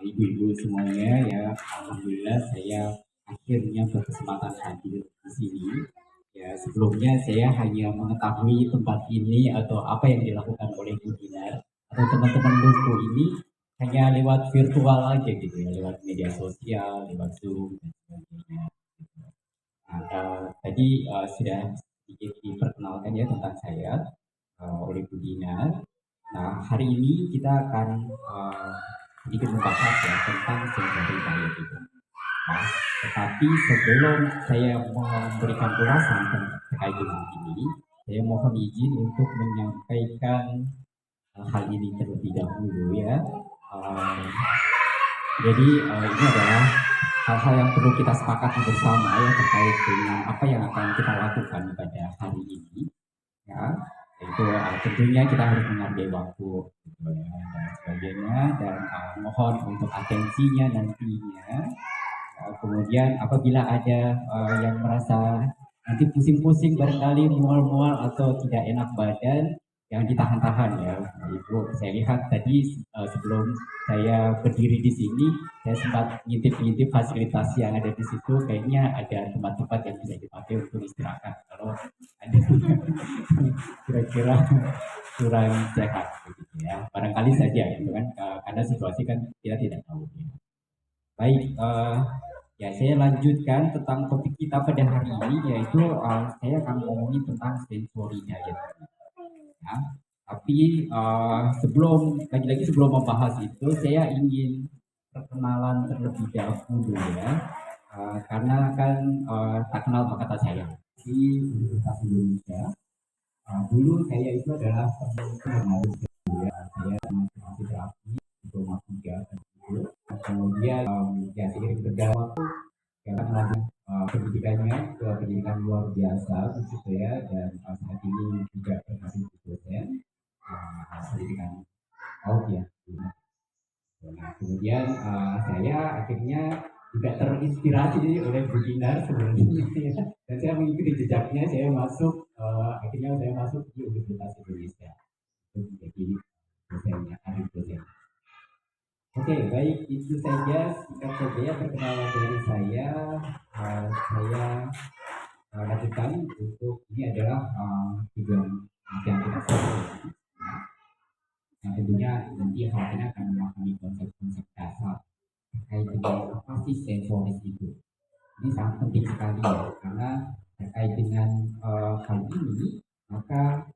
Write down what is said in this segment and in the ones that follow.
ibu-ibu semuanya ya. Alhamdulillah saya akhirnya berkesempatan hadir di sini. Ya, sebelumnya saya hanya mengetahui tempat ini atau apa yang dilakukan oleh Bu Dinar atau teman-teman buku ini hanya lewat virtual aja gitu ya, lewat media sosial, lewat Zoom dan sebagainya. Nah, tadi sudah sedikit diperkenalkan ya tentang saya oleh Bu Dinar. Nah, hari ini kita akan sedikit membahas ya tentang sensory diet itu. Nah, tetapi sebelum saya memberikan ulasan terkait dengan ini, saya mohon izin untuk menyampaikan hal ini terlebih dahulu ya. Uh, jadi ini adalah hal-hal yang perlu kita sepakati bersama ya terkait dengan apa yang akan kita lakukan pada hari ini. Ya, itu tentunya kita harus menghargai waktu gitu ya, dan sebagainya dan mohon untuk atensinya nantinya. Kemudian apabila ada yang merasa nanti pusing-pusing barangkali mual-mual atau tidak enak badan, yang ditahan-tahan ya Ibu. Saya lihat tadi sebelum saya berdiri di sini, saya sempat ngintip-ngintip fasilitas yang ada di situ. Kayaknya ada tempat-tempat yang bisa dipakai untuk istirahat. Kalau ada kira-kira kurang sehat, begitu ya. Barangkali saja, gitu kan? Karena situasi kan kita tidak tahu. Ya. Baik, ya saya lanjutkan tentang topik kita pada hari ini, yaitu saya akan ngomongin tentang sensory diet. Ya. Tapi lagi-lagi sebelum membahas itu, saya ingin perkenalan terlebih dahulu ya, karena kan tak kenal maka tak sayang di Universitas Indonesia. Dulu saya itu adalah peneliti ya, saya masih terapi diploma 3 itu. Kemudian ya seiring berjalan waktu ya lanjut pendidikannya ke pendidikan luar biasa begitu ya, dan saat ini juga berkarir di dosen pendidikan PAUD ya. Nah, kemudian saya akhirnya juga terinspirasi oleh Bu Dinar sebenarnya ya. Dan saya mengikuti jejaknya, akhirnya saya masuk di Universitas Indonesia untuk menjadi dosennya, ahli dosen. Oke, baik, itu saja singkat saja ya perkenalan dari saya. Saya lanjutkan untuk ini adalah tujuan yang kita sebut. Nah, tentunya nanti hal-halnya akan memahami konsep-konsep dasar terkait dengan apa sih sensoris itu. Ini sangat penting sekali ya, karena terkait dengan hal ini, maka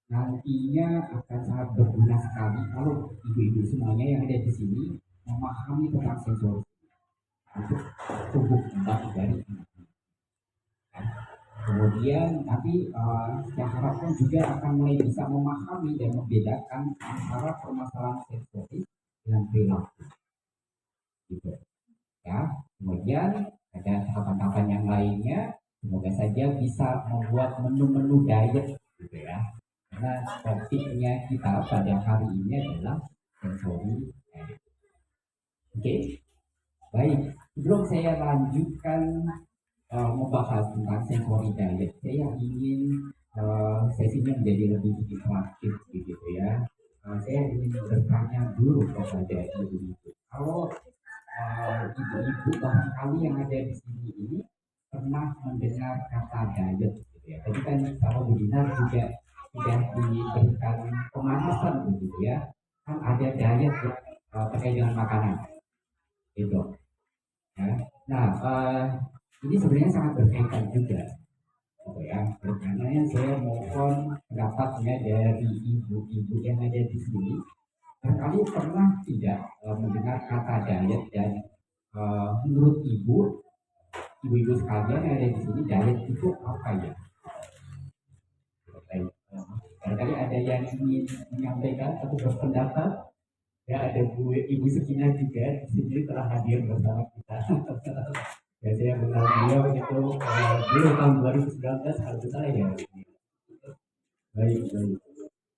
nantinya akan sangat berguna sekali kalau ibu-ibu semuanya yang ada di sini memahami tentang sensoris untuk tubuh kembang dari anak. Kemudian nanti saya harapkan juga akan mulai bisa memahami dan membedakan antara permasalahan sensoris dengan perilaku. Gitu. Ya, kemudian ada tahapan-tahapan yang lainnya, semoga saja bisa membuat menu-menu diet, gitu ya. Karena topiknya kita pada hari ini adalah sensory diet. Oke, baik. Sebelum saya lanjutkan membahas tentang sensory diet, saya ingin sesinya menjadi lebih interaktif, gitu ya. Saya ingin bertanya dulu kepada ibu-ibu. Kalau ibu-ibu barangkali yang ada di sini ini pernah mendengar kata diet, gitu ya. Tadi kan kalau Bu Dinar juga sudah diberikan pemanasan, begitu ya. Kan ada diet terkait dengan makanan, gitu. Ya. Nah, ini sebenarnya sangat berkaitan juga, gitu ya. Karena saya mohon pendapatnya dari ibu-ibu yang ada di sini. Barangkali pernah tidak mendengar kata diet dan menurut ibu-ibu sekalian yang ada di sini, diet itu apa ya? Barangkali ada yang ingin menyampaikan atau berpendapat. Ya, ada Ibu Sekina juga di sini telah hadir bersama kita. Ya, saya mengenal beliau itu dulu tahun 2019 kalau saya ya. Baik.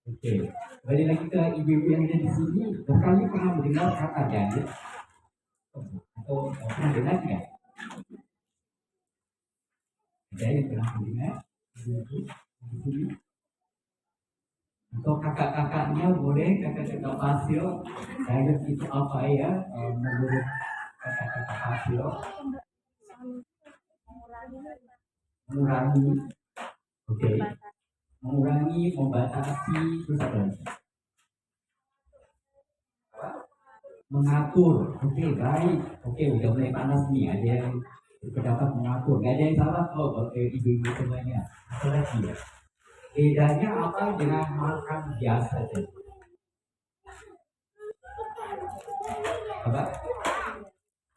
Oke, balik lagi ke ibu-ibu yang ada di sini. Barangkali pernah mendengar kata diet atau pernah dengar tidak? Ada yang pernah mendengar? Untuk kakak-kakaknya boleh kakak-kakak Fasio, saya itu apa ya menurut kakak-kakak Fasio? Mengurangi, oke, mengurangi, membatasi, terus apa lagi? Mengatur, oke, baik, oke, udah mulai panas nih, ada yang berpendapat mengatur, gak ada yang salah kok, oke, ibu-ibu semuanya, apa lagi ya? Bedanya apa dengan makan biasa saja? Apa?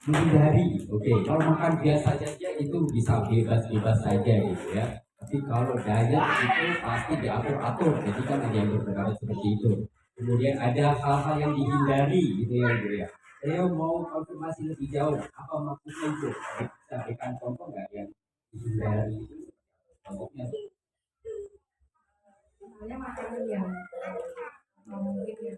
Menghindari, oke, kalau makan biasa saja itu bisa bebas-bebas saja gitu ya. Tapi kalau diet itu pasti diatur-atur, jadi kan ada yang berpendapat seperti itu. Kemudian ada hal-hal yang dihindari gitu ya ibu ya. Saya mau konfirmasi lebih jauh, apa maksudnya itu? Bisa berikan contoh nggak yang dihindari itu? Contohnya Misalnya makanan yang mungkin ya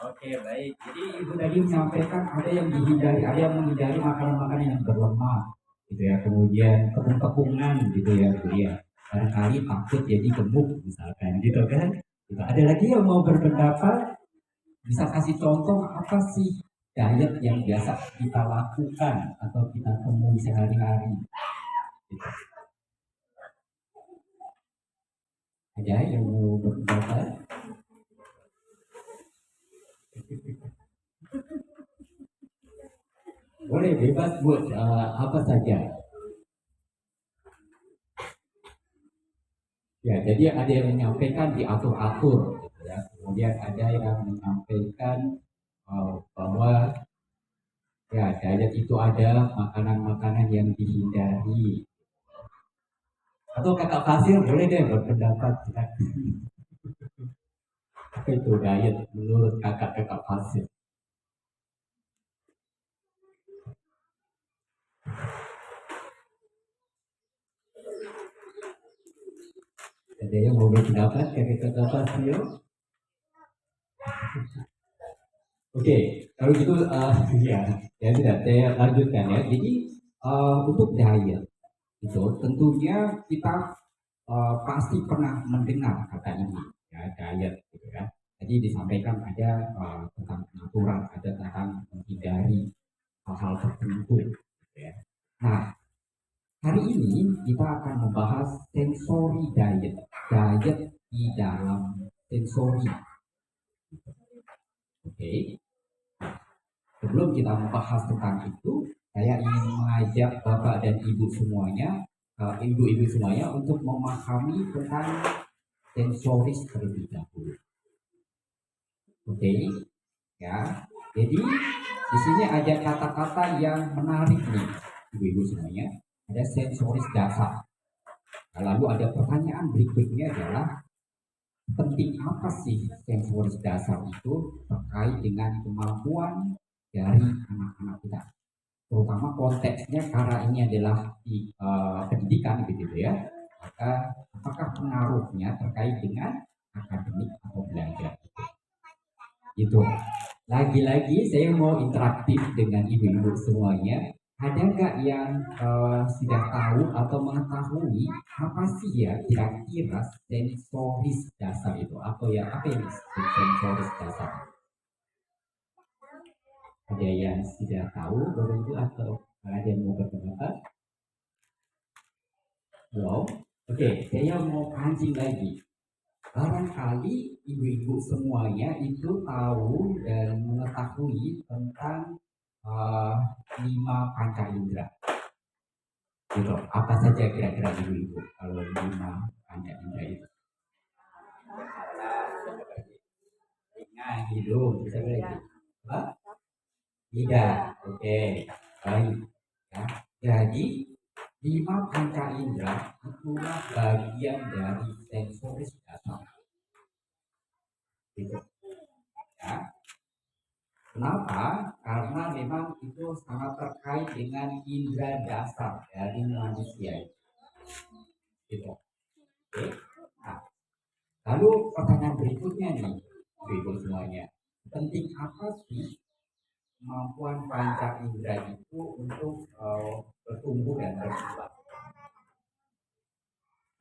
oke, baik. Jadi ibu tadi menyampaikan ada yang dihindari, ada yang menghindari makanan-makanan yang berlemak, gitu ya. Kemudian tepung-tepungan, gitu ya, Bu ya. Barangkali takut jadi gemuk, misalkan, gitu kan. Gitu. Ada lagi yang mau berpendapat, bisa kasih contoh apa sih diet yang biasa kita lakukan atau kita temui sehari-hari? Gitu. Ada yang mau berpendapat? Boleh bebas buat apa saja. Ya, jadi ada yang menyampaikan diatur-atur, gitu ya. Kemudian ada yang menyampaikan bahwa ya diet itu ada makanan-makanan yang dihindari. Atau kakak Fasil boleh deh berpendapat apa itu diet menurut kakak-kakak Fasil. Ada yang mau berpendapat kakak-kakak Fasil? Oke, kalau gitu ya, ya sudah saya lanjutkan ya. Jadi untuk diet itu tentunya kita pasti pernah mendengar kata ini ya diet gitu ya. Jadi disampaikan ada tentang pengaturan, ada tentang menghindari hal-hal tertentu gitu ya. Nah, hari ini kita akan membahas sensory diet, diet di dalam sensori. Oke, sebelum kita membahas tentang itu, saya ingin mengajak Bapak dan Ibu semuanya, ibu-ibu semuanya untuk memahami tentang sensoris terlebih dahulu. Oke, ya. Jadi di sini ada kata-kata yang menarik nih, ibu-ibu semuanya. Ada sensoris dasar. Nah, lalu ada pertanyaan berikutnya adalah penting apa sih sensoris dasar itu terkait dengan kemampuan dari anak-anak kita. Terutama konteksnya karena ini adalah di pendidikan gitu ya. Maka apakah pengaruhnya terkait dengan akademik atau belajar? Itu. Lagi-lagi saya mau interaktif dengan ibu-ibu semuanya. Ada nggak yang sudah tahu atau mengetahui apa sih ya kira-kira sensoris dasar itu? Apa yang disebut sensoris dasar? Ada yang sudah tahu bapak ibu atau ada yang mau berpendapat? Belum? Oke, saya mau pancing lagi. Barangkali ibu-ibu semuanya itu tahu dan mengetahui tentang uh, 5 panca indera. Gitu. Apa saja kira-kira ibu-ibu kalau 5 panca indera itu? Telinga, hidung, bisa lagi. Apa? Tidak. Oke, baik. Ya. Jadi 5 panca indera itulah bagian dari sensoris dasar. Gitu. Ya. Kenapa? Karena memang itu sangat terkait dengan indera dasar dari manusia. Gitu. Oke. Nah, lalu pertanyaan berikutnya nih, ibu semuanya, penting apa sih kemampuan panca indera itu untuk bertumbuh dan berkembang.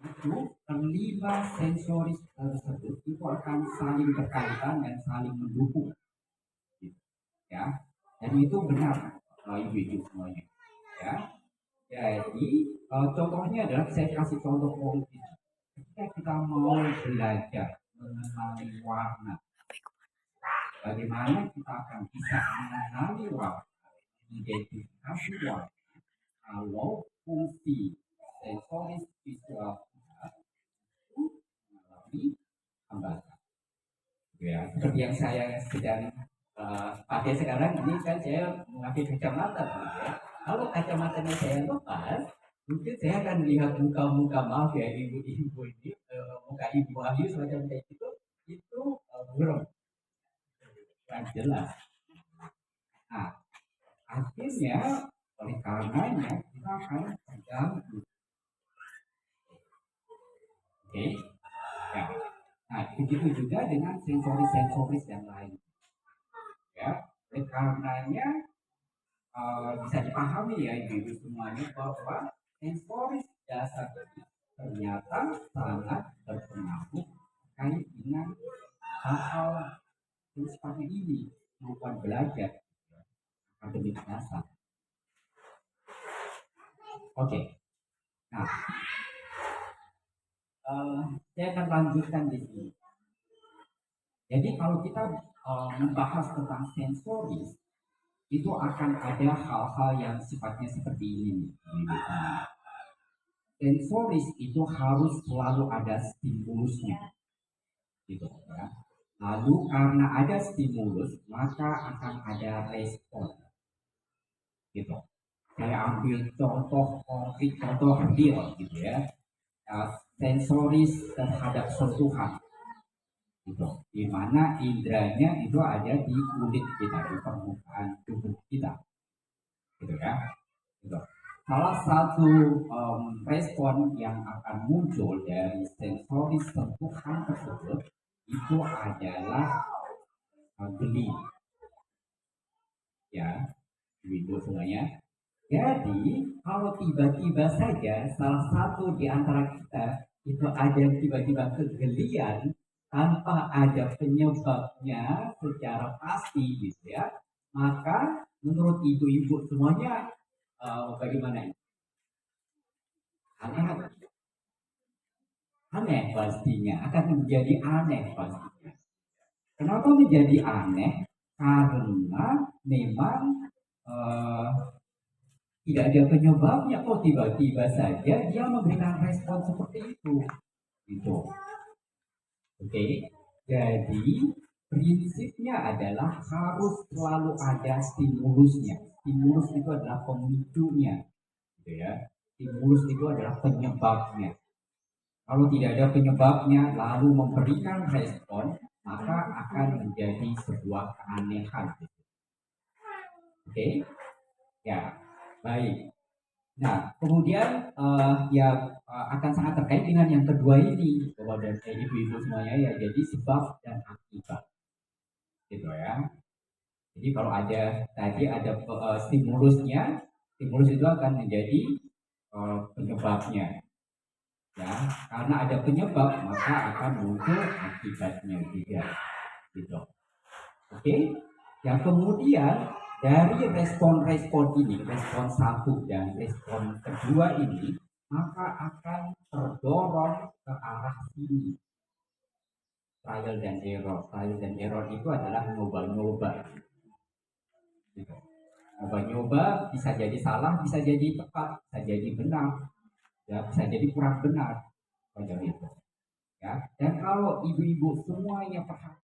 Itu kelima sensoris tersebut itu akan saling berkaitan dan saling mendukung, ya. Dan itu benar, ibu-ibu semuanya, ya. Jadi contohnya adalah saya kasih contoh konkret. Ketika kita mau belajar mengenali warna, bagaimana kita akan bisa mengenali warna, identifikasi warna, kalau fungsi sensoris visual kita itu mengalami hambatan. Ya, seperti yang saya sedang pakai sekarang ini kan saya memakai kacamata, ya. Kalau kacamatanya saya lepas, mungkin saya akan lihat muka-muka, maaf ya ibu-ibu ini, muka ibu Ayu semacam kayak gitu, itu burem, kan jelas. Nah, akhirnya oleh karenanya kita akan terganggu. Oke, ya. Nah, begitu juga dengan sensoris-sensoris yang lain. Ya, oleh karenanya bisa dipahami ya ibu-ibu semuanya bahwa sensoris dasar ini ternyata sangat berpengaruh terkait dengan hal-hal seperti ini, kemampuan belajar akademik dasar. Oke, nah saya akan lanjutkan di sini. Jadi kalau kita membahas tentang sensoris, itu akan ada hal-hal yang sifatnya seperti ini. Sensoris itu harus selalu ada stimulusnya, gitu ya. Lalu karena ada stimulus, maka akan ada respon, gitu. Saya ambil contoh konkret, contoh real, gitu ya. Sensoris terhadap sentuhan, gitu. Di mana indranya itu ada di kulit kita, di permukaan tubuh kita, gitu ya. Gitu. Salah satu respon yang akan muncul dari sensoris sentuhan tersebut itu adalah geli, ya, ibu semuanya. Jadi kalau tiba-tiba saja salah satu di antara kita itu ada tiba-tiba kegelian tanpa ada penyebabnya secara pasti, gitu ya, maka menurut ibu-ibu semuanya bagaimana? Aneh, aneh pastinya, akan menjadi aneh pastinya. Kenapa menjadi aneh? Karena memang tidak ada penyebabnya, kok tiba-tiba saja dia memberikan respon seperti itu, gitu. Oke, jadi prinsipnya adalah harus selalu ada stimulusnya. Stimulus itu adalah pemicunya, gitu ya. Stimulus itu adalah penyebabnya. Kalau tidak ada penyebabnya lalu memberikan respon, maka akan menjadi sebuah keanehan. Oke, ya, baik. Nah, kemudian akan sangat terkait dengan yang kedua ini, bahwa dari ibu-ibu semuanya ya, jadi sebab dan akibat, gitu ya. Jadi kalau ada tadi ada stimulusnya, stimulus itu akan menjadi penyebabnya. Ya, karena ada penyebab maka akan muncul akibatnya juga, gitu. Oke, yang kemudian dari respon-respon ini, respon satu dan respon kedua ini, maka akan terdorong ke arah sini. Trial dan error. Trial dan error itu adalah nyoba-nyoba, gitu. Nyoba-nyoba bisa jadi salah, bisa jadi tepat, bisa jadi benar, ya bisa jadi kurang benar, macam itu. Ya, dan kalau ibu-ibu semuanya perhatikan